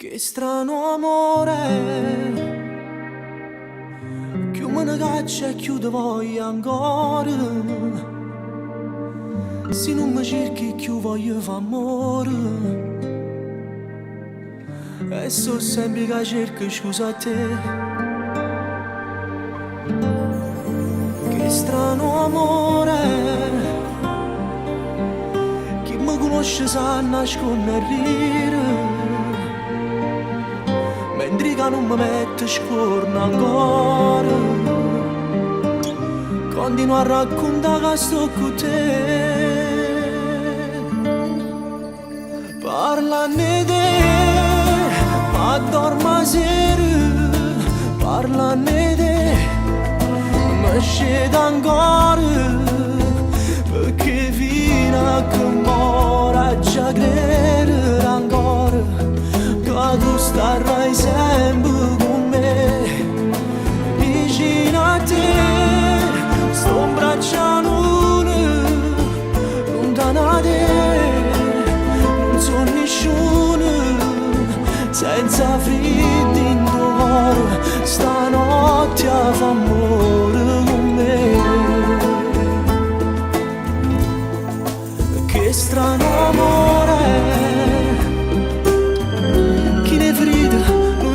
Che strano amore, più me ne caccia e più te voglio ancora. Se non mi cerchi più voglio fare amore. E so sempre che cerco scusa a te. Che strano amore, chi mi conosce sa nascondere. Mentre che non mi mette scorno ancora, continuo a raccontare che sto con te. Parlane te, ma dorma sera. Parlane te, mi scende ancora, perché fino a che mora già credere ancora che tu starai sempre con me, vicino a te. Sto in braccia l'una, lontano da te. Non so nessuno, senza freddo in tuo cuore. Stanotte a fa amore con me. Che strano amore,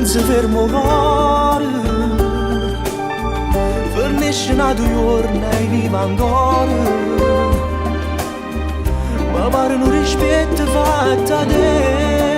se fermo cuore, fornisce una due giorni e vivo ancora. Ma pare non rispetto fatto a te.